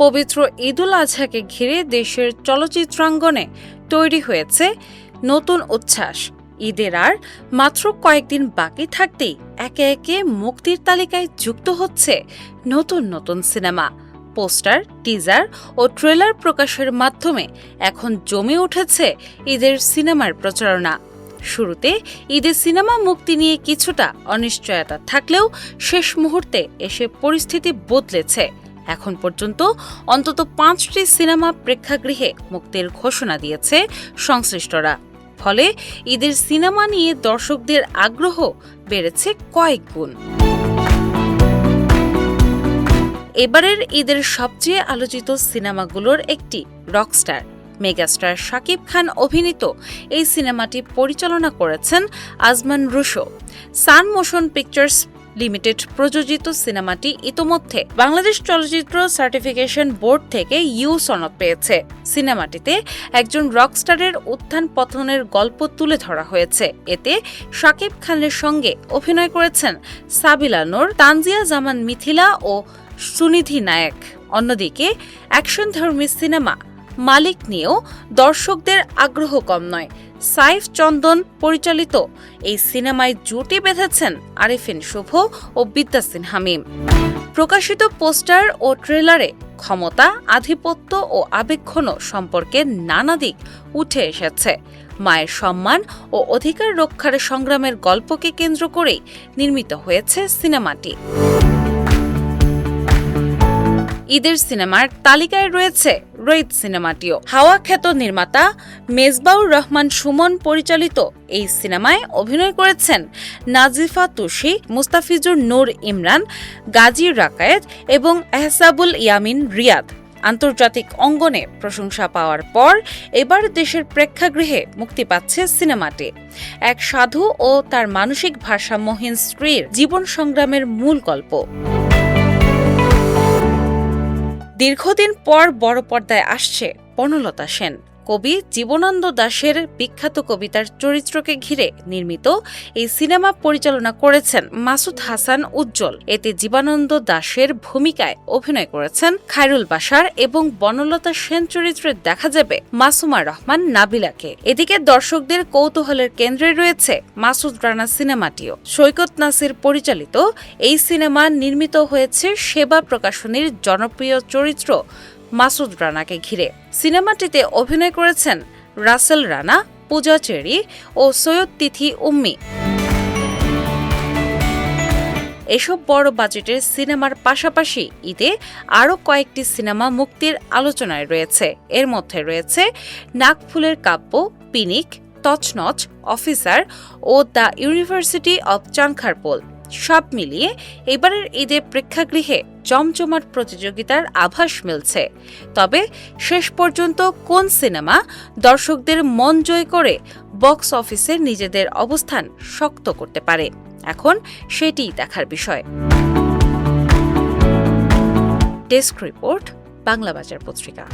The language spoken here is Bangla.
পবিত্র ঈদুল আজহাকে ঘিরে দেশের চলচ্চিত্রাঙ্গনে তৈরি হয়েছে নতুন উচ্ছ্বাস। ঈদের আর মাত্র কয়েকদিন বাকি থাকতেই একে একে মুক্তির তালিকায় যুক্ত হচ্ছে নতুন নতুন সিনেমা। পোস্টার, টিজার ও ট্রেলার প্রকাশের মাধ্যমে এখন জমে উঠেছে ঈদের সিনেমার প্রচারণা। শুরুতে ঈদের সিনেমা মুক্তি নিয়ে কিছুটা অনিশ্চয়তা থাকলেও শেষ মুহূর্তে এসে পরিস্থিতি বদলেছে। এখন পর্যন্ত অন্তত 5টি সিনেমা প্রেক্ষাগৃহে মুক্তির ঘোষণা দিয়েছে সংশ্লিষ্টরা। ফলে ঈদের সিনেমা নিয়ে দর্শকদের আগ্রহ বেড়েছে কয়েক গুণ। এবারের ঈদের সবচেয়ে আলোচিত সিনেমাগুলোর একটি রকস্টার মেগাস্টার শাকিব খান অভিনীত এই সিনেমাটি পরিচালনা করেছেন আজমান রুশো। সান মোশন পিকচার্স লিমিটেড প্রযোজিত সিনেমাটি ইতোমধ্যে বাংলাদেশ চলচ্চিত্র সার্টিফিকেশন বোর্ড থেকে ইউ সনদ পেয়েছে। সিনেমাটিতে একজন রকস্টারের উত্থান পতনের গল্প তুলে ধরা হয়েছে। এতে শাকিব খানের সঙ্গে অভিনয় করেছেন সাবিলা নূর, তানজিয়া জামান মিথিলা ও সুনিধি নায়ক। অন্যদিকে অ্যাকশনধর্মী সিনেমা মালিক নিয়েও দর্শকদের আগ্রহ কম নয়। সাইফ চন্দন পরিচালিত এই সিনেমায় জুটি বেঁধেছেন আরিফিন শুভ ও বিদ্যাসিন হামিম। প্রকাশিত পোস্টার ও ট্রেলারে ক্ষমতা, আধিপত্য ও আবেগঘন সম্পর্কে নানা দিক উঠে এসেছে। মায়ের সম্মান ও অধিকার রক্ষার সংগ্রামের গল্পকে কেন্দ্র করেই নির্মিত হয়েছে সিনেমাটি। ঈদের সিনেমার তালিকায় রয়েছে রোহিত সিনেমাটিও। হাওয়া খ্যাত নির্মাতা মেজবাউর রহমান সুমন পরিচালিত এই সিনেমায় অভিনয় করেছেন নাজিফা তুষি, মুস্তাফিজুর নূর ইমরান, গাজী রাকায়েত এবং এহসাবুল ইয়ামিন রিয়াদ। আন্তর্জাতিক অঙ্গনে প্রশংসা পাওয়ার পর এবার দেশের প্রেক্ষাগৃহে মুক্তি পাচ্ছে সিনেমাটি। এক সাধু ও তার মানসিক ভারসাম্যহীন স্ত্রীর জীবন সংগ্রামের মূল গল্প। দীর্ঘদিন পর বড় পর্দায় আসছে বনলতা সেন। কবি জীবনানন্দ দাশের বিখ্যাত কবিতার চরিত্রকে ঘিরে নির্মিত এই সিনেমা পরিচালনা করেছেন মাসুদ হাসান উজ্জ্বল। এতে জীবনানন্দ দাশের ভূমিকায় অভিনয় করেছেন খায়রুল বাশার এবং বনলতা সেন চরিত্রে দেখা যাবে মাসুমা রহমান নাবিলাকে। এদিকে দর্শকদের কৌতূহলের কেন্দ্রে রয়েছে মাসুদ রানা সিনেমাটিও। সৈকত নাসির পরিচালিত এই সিনেমা নির্মিত হয়েছে সেবা প্রকাশনীর জনপ্রিয় চরিত্র মাসুদ রানাকে ঘিরে। সিনেমাটিতে অভিনয় করেছেন রাসেল রানা, পূজা চেরি ও সৈয়দ তিথি উম্মি। এসব বড় বাজেটের সিনেমার পাশাপাশি ঈদে আরও কয়েকটি সিনেমা মুক্তির আলোচনায় রয়েছে। এর মধ্যে রয়েছে নাকফুলের কাব্য, পিনিক, তছনছ, অফিসার ও দ্য ইউনিভার্সিটি অব চাংখারপোল। সব মিলিয়ে এবারের ঈদে প্রেক্ষাগৃহে জমজমাট প্রতিযোগিতার আভাস মিলছে। তবে শেষ পর্যন্ত কোন সিনেমা দর্শকদের মন জয় করে বক্স অফিসে নিজেদের অবস্থান শক্ত করতে পারে, এখন সেটিই দেখার বিষয়। ডেস্ক রিপোর্ট, বাংলা বাজার পত্রিকা।